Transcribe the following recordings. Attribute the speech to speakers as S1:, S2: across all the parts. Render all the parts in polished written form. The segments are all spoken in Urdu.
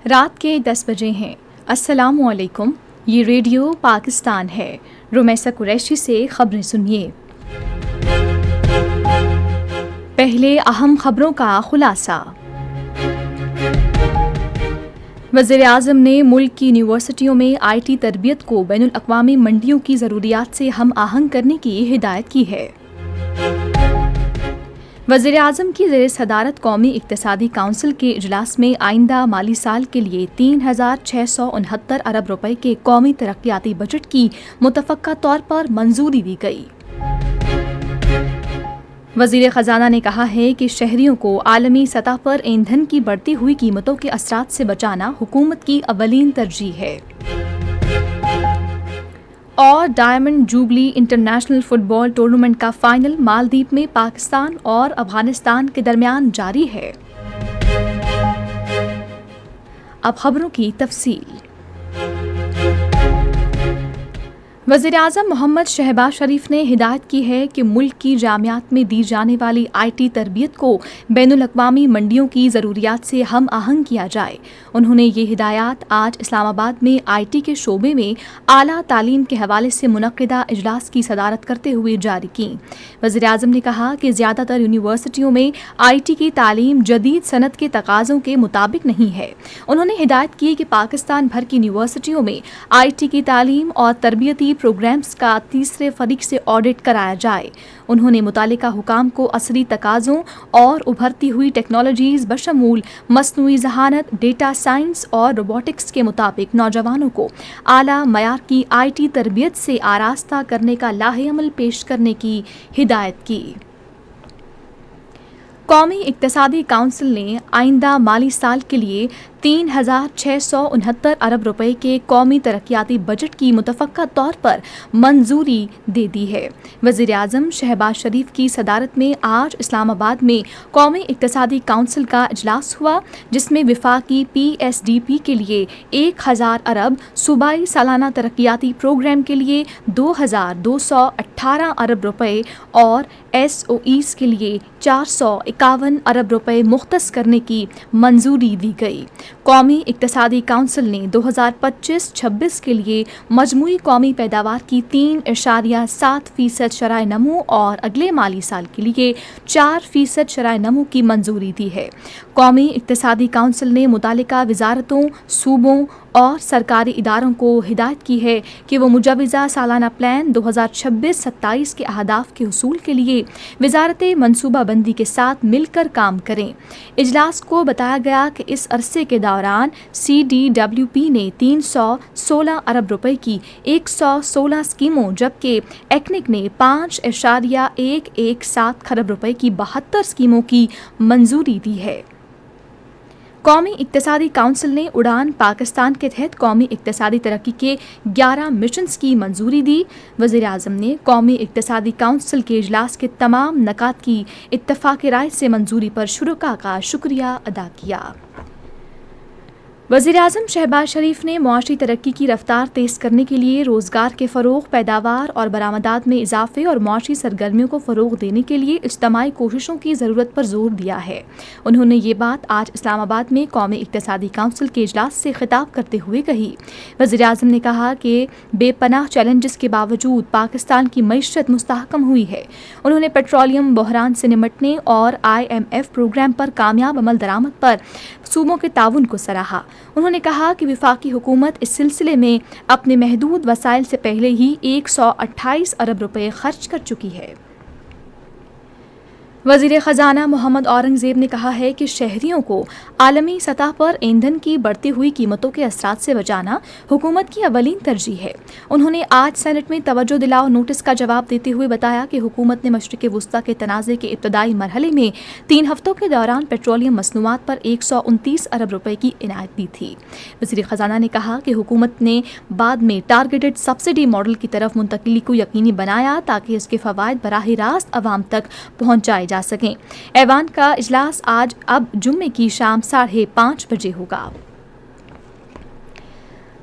S1: رات کے 10 بجے ہیں۔ السلام علیکم، یہ ریڈیو پاکستان ہے۔ رمیسہ قریشی سے خبریں سنیے۔ پہلے اہم خبروں کا خلاصہ۔ وزیر اعظم نے ملک کی یونیورسٹیوں میں آئی ٹی تربیت کو بین الاقوامی منڈیوں کی ضروریات سے ہم آہنگ کرنے کی ہدایت کی ہے۔ وزیر اعظم کی زیر صدارت قومی اقتصادی کونسل کے اجلاس میں آئندہ مالی سال کے لیے 3,669 ارب روپے کے قومی ترقیاتی بجٹ کی متفقہ طور پر منظوری دی گئی۔ وزیر خزانہ نے کہا ہے کہ شہریوں کو عالمی سطح پر ایندھن کی بڑھتی ہوئی قیمتوں کے اثرات سے بچانا حکومت کی اولین ترجیح ہے۔ اور ڈائمنڈ جوبلی انٹرنیشنل فٹ بال ٹورنامنٹ کا فائنل مالدیپ میں پاکستان اور افغانستان کے درمیان جاری ہے۔ اب خبروں کی تفصیل۔ وزیر اعظم محمد شہباز شریف نے ہدایت کی ہے کہ ملک کی جامعات میں دی جانے والی آئی ٹی تربیت کو بین الاقوامی منڈیوں کی ضروریات سے ہم آہنگ کیا جائے۔ انہوں نے یہ ہدایات آج اسلام آباد میں آئی ٹی کے شعبے میں اعلیٰ تعلیم کے حوالے سے منعقدہ اجلاس کی صدارت کرتے ہوئے جاری کیں۔ وزیر اعظم نے کہا کہ زیادہ تر یونیورسٹیوں میں آئی ٹی کی تعلیم جدید صنعت کے تقاضوں کے مطابق نہیں ہے۔ انہوں نے ہدایت کی کہ پاکستان بھر کی یونیورسٹیوں میں آئی ٹی کی تعلیم اور تربیتی پروگرامز کا تیسرے فریق سے آڈٹ کرایا جائے۔ انہوں نے متعلقہ حکام کو عصری تقاضوں اور ابھرتی ہوئی ٹیکنالوجیز بشمول مصنوعی ذہانت، ڈیٹا سائنس اور روبوٹکس کے مطابق نوجوانوں کو اعلیٰ معیار کی آئی ٹی تربیت سے آراستہ کرنے کا لاہ عمل پیش کرنے کی ہدایت کی۔ قومی اقتصادی کونسل نے آئندہ مالی سال کے لیے 3,669 ارب روپے کے قومی ترقیاتی بجٹ کی متفقہ طور پر منظوری دے دی ہے۔ وزیر اعظم شہباز شریف کی صدارت میں آج اسلام آباد میں قومی اقتصادی کونسل کا اجلاس ہوا، جس میں وفاقی پی ایس ڈی پی کے لیے 1,000 ارب، صوبائی سالانہ ترقیاتی پروگرام کے لیے 2,218 ارب روپے اور ایس او ایز کے لیے 451 ارب روپے مختص کرنے کی منظوری دی گئی۔ قومی اقتصادی کونسل نے 2025-26 کے لیے مجموعی قومی پیداوار کی 3.7% شرح نمو اور اگلے مالی سال کے لیے 4% شرح نمو کی منظوری دی ہے۔ قومی اقتصادی کونسل نے متعلقہ وزارتوں، صوبوں اور سرکاری اداروں کو ہدایت کی ہے کہ وہ مجوزہ سالانہ پلان 2026-27 کے اہداف کے حصول کے لیے وزارت منصوبہ بندی کے ساتھ مل کر کام کریں۔ اجلاس کو بتایا گیا کہ اس عرصے کے دوران سی ڈی ڈبلیو پی نے 316 ارب روپے کی 116 اسکیموں، جبکہ ایکنک نے 5.117 خرب روپے کی 72 اسکیموں کی منظوری دی ہے۔ قومی اقتصادی کونسل نے اڑان پاکستان کے تحت قومی اقتصادی ترقی کے 11 مشنز کی منظوری دی۔ وزیر اعظم نے قومی اقتصادی کونسل کے اجلاس کے تمام نکات کی اتفاق رائے سے منظوری پر شرکاء کا شکریہ ادا کیا۔ وزیر اعظم شہباز شریف نے معاشی ترقی کی رفتار تیز کرنے کے لیے روزگار کے فروغ، پیداوار اور برآمدات میں اضافے اور معاشی سرگرمیوں کو فروغ دینے کے لیے اجتماعی کوششوں کی ضرورت پر زور دیا ہے۔ انہوں نے یہ بات آج اسلام آباد میں قومی اقتصادی کونسل کے اجلاس سے خطاب کرتے ہوئے کہی۔ وزیر اعظم نے کہا کہ بے پناہ چیلنجز کے باوجود پاکستان کی معیشت مستحکم ہوئی ہے۔ انہوں نے پیٹرولیم بحران سے نمٹنے اور IMF پروگرام پر کامیاب عمل درآمد پر صوبوں کے تعاون کو سراہا۔ انہوں نے کہا کہ وفاقی حکومت اس سلسلے میں اپنے محدود وسائل سے پہلے ہی 128 ارب روپے خرچ کر چکی ہے۔ وزیر خزانہ محمد اورنگزیب نے کہا ہے کہ شہریوں کو عالمی سطح پر ایندھن کی بڑھتی ہوئی قیمتوں کے اثرات سے بچانا حکومت کی اولین ترجیح ہے۔ انہوں نے آج سینٹ میں توجہ دلاؤ نوٹس کا جواب دیتے ہوئے بتایا کہ حکومت نے مشرق وسطیٰ کے تنازع کے ابتدائی مرحلے میں 3 ہفتوں کے دوران پیٹرولیم مصنوعات پر 129 ارب روپے کی عنایت دی تھی۔ وزیر خزانہ نے کہا کہ حکومت نے بعد میں ٹارگیٹڈ سبسڈی ماڈل کی طرف منتقلی کو یقینی بنایا تاکہ اس کے فوائد براہ راست عوام تک پہنچائے جا سکیں۔ ایوان کا اجلاس اب جمعے کی شام 5:30 بجے ہوگا۔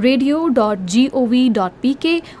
S1: radio.gov.pk